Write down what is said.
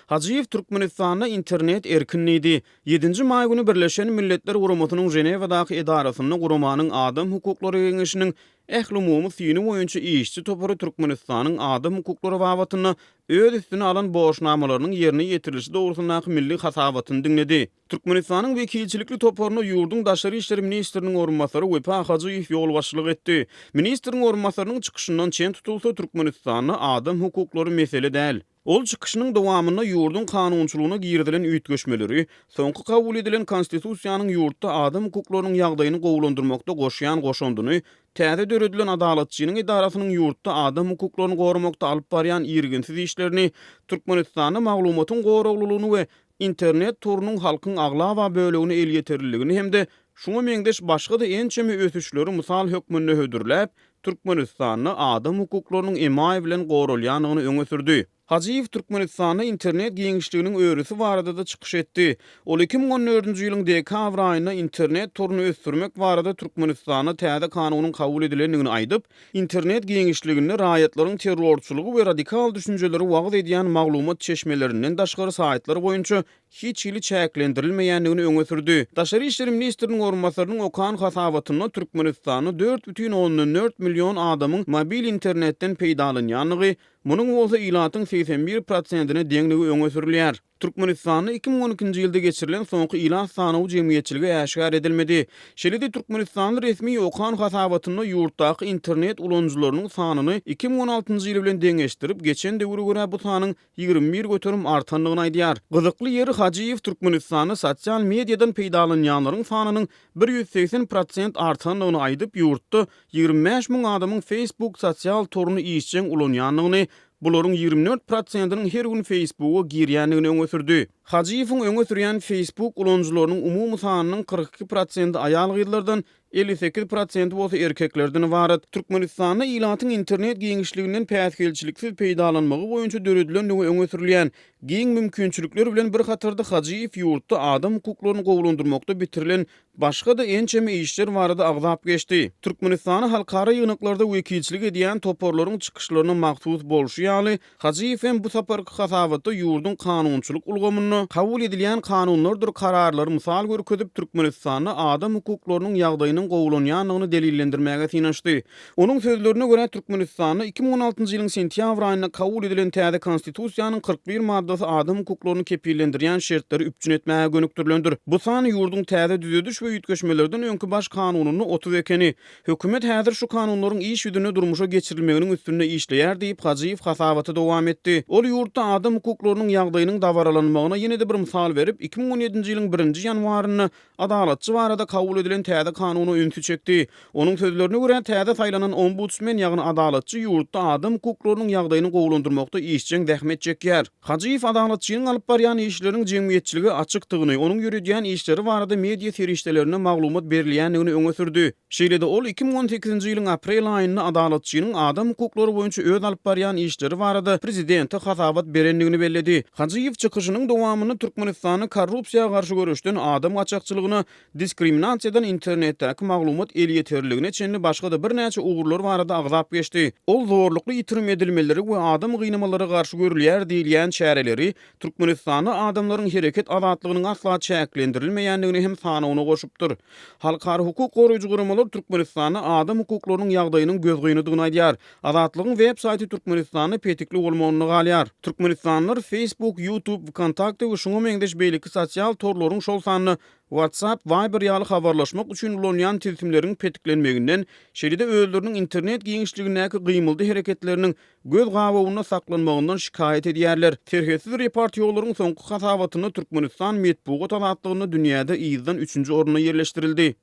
Hacıyev Türkmenistanda internet erkinligi 7-nji may günü Birleşen Milletler Guramatynyň Jenewadaky edarasyny guramanın adam hukuklary geňeşiniň ähli umumy syny boýunça işçi topary Türkmenistanyň adam hukuklary babatyny öz üstüne alan boşnamalarynyň ýerine ýetirilişi dogrusundaky milli hasabatyny diňledi. Türkmenistanyň wekilçilikli toparyny ýurdun daşary işleri ministriniň orunmasary Wepa Hacıyew ýol başçylyk etdi. Ministriň orunmasarynyň çykyşyndan çen tutulsa Türkmenistanyň adam hukuklary mesele däl. Ol çykyşynyň dowamynda ýurdun kanunçylygyna girdilen üýtgeşmeleri, soňky kabul edilen konstitusiýanyň ýurtda adam hukuklarynyň ýagdaýyny gowulandyrmakda goşýan goşandyny, täze döredilen adalatçynyň edarasynyň ýurtda adam hukuklaryny gorumakda alyp barýan ýergensiz işlerini, Türkmenistanyň maglumatyň goraglylygyny we internet torunyň halkyň agla we bölegini el ýeterliligini hemde şuňa meňdeş başga da ençemi ösüşleri mysal hökmünde hödürläp, Türkmenistanyň adam hukuklarynyň emaý bilen goralýanyny öňe sürdi. Hacıyev Türkmenistanyň internet geňişliginiň öýrüsi barada da çykyş etdi. Ol 2014-nji ýylyň dekabr aýynda internet toruny ösdürmek barada Türkmenistanyň täze kanunyň kabul edilendigini aýdyp, internet geňişligini raýatlaryň terrorçylygy we radikal düşünjeleri wagt edýän maglumat çeşmelerinden daşgary saýtlar boýunça hiç ýyly çäklendirilmeýändigini öňe sürdi. Daşary işleri ministriniň orunmasarynyň Okan hasabatyna Türkmenistanyň 4,4 million adamyň mobil internetden peýdalanýanlygy, munyň bolsa ilatyň 81%-ine deňligi öňe sürilýär. Türkmenistanyň 2012-nji ýylda geçirilen soňky ilan sanawy jemgyýetçiligi äşgär edilmedi. Şeýle-de Türkmenistanyň resmi Okan hasabatyna ýurtdaky internet ulanjylarynyň sanyny 2016-njy ýyl bilen deňeşdirip, geçen döwre görä bu sanyň 21 göterim artanlygyny aýdýar. Gyzykly ýeri Hacıyew Türkmenistanyň sosial mediadan peýdalanýanlaryň sanynyň 180% artanlygyny aýdyp, ýurtda 25 000 adamyň Facebook sosial toruny işçiň ulanýanlygyny, bularyň 24%-iniň her gün Facebook'a girýändigini öňe sürdi. Hacıyewiň öňe sürýän Facebook ulanjylarynyň umumy sanynyň 42% aýal gyzlardan, 58% bolsa erkeklerden ibaret. Türkmenistanyň ilatyň internet geňişliginden päsgelçiliksiz peýdalanmagy boýunça döredilen we öňe sürilýän giň mümkinçilikler bilen bir hatarda Hacıyew ýurtda adam hukuklaryny gowulandyrmakda bitirilen başga da ençeme işler barada agzap geçdi. Türkmenistanyň halkara ýygnaklarda wekilçilik edýän toparlaryň çykyşlaryna magsus bolşy ýaly Hacıyew hem bu saparky hasabatda ýurdun kanunçylyk ulgamyny, kabul edilýän kanunlardyr kararlary mysal görkezip Türkmenistanyň adam hukuklarynyň ýagdaýynyň gowulanýanlygyny delillendirmäge synaşdy. Onuň sözlerine görä Türkmenistanyň 2016-njy ýylyň sentýabr aýynda kabul edilen täze konstitusiýanyň 41 maddasy adam hukuklaryny kepillendirýän şertleri üpjün etmäge gönükdirilendir. Bu sany ýurdun täze düzediş we ýetgeşmelerden öňkü baş kanunyny 30 ekeni. Hökümet häzir şu kanunlaryň iş ýüzüne durmuşa geçirilmeginiň üstünde işleýär diýip Hacıyew hasabaty dowam etdi. Ol ýurtda adam hukuklarynyň ýagdaýynyň dawaralanmagyna ýene de bir mysal berip 2017-nji ýylyň 1-nji ýanwaryny adalatçy barada kabul edilen täze kanuny öňsü çekdi. Onuň sözlerine görä täze saýlanan ombudsmen ýagny adalatçy ýurtda adam hukuklarynyň ýagdaýyny gowulandyrmakda işçiň zähmet çekýär. Hacıyew adalatçynyň alyp barýan işleriniň jemgyýetçiligi açykdygyny, onuň ýürüdýän işleri barada media serişdelerine maglumat berilýändigini öňe sürdi. Şeýle-de ol 2018-nji ýylyň aprel aýynda adalatçynyň adam hukuklary boýunça öz alyp barýan işleri barada prezidente hasabat berendigini belledi. Hacıyew çykyşynyň dowamyny Türkmenistanyň korrupsiýaga garşy görüşden adam gaçakçylygyna, diskriminasiýadan internetdäki maglumat el ýeterligine çenli başga da bir näçe ugurlar barada agzap geçdi. Ol zorlukly ýitirim edilmeleri we adam gynamalara garşy görülýär diýilýän çäreleri Türkmenistanyň adamlaryň hereket azatlygynyň asla çäklendirilmeýändigini hem sanawyna goşupdyr. Halkara hukuk goraýjy guramalar Türkmenistanyň adam hukuklarynyň ýagdaýynyň gözgöýünidigini aýdýar. Azatlygyň web saýty Türkmenistanyň petikli bolmagyny galýar. Türkmenistanlylar Facebook, YouTube, Kontakte we şoňa meňdeş beýleki sosial torlaryň şol sanyny WhatsApp, Viber ýaly habarlaşmak üçin ulanýan tilsimleriň petiklenmeginden, şeýle-de özleriniň internet geňişligindäki gymyldy hereketleriniň göz gabawyna saklanmagyndan şikayet edýärler. Terhesiz report ýollaryň soňky hasabatyny Türkmenistan medpugat azatlygyny dünýäde ýyzdan 3-nji oruna ýerleşdirildi.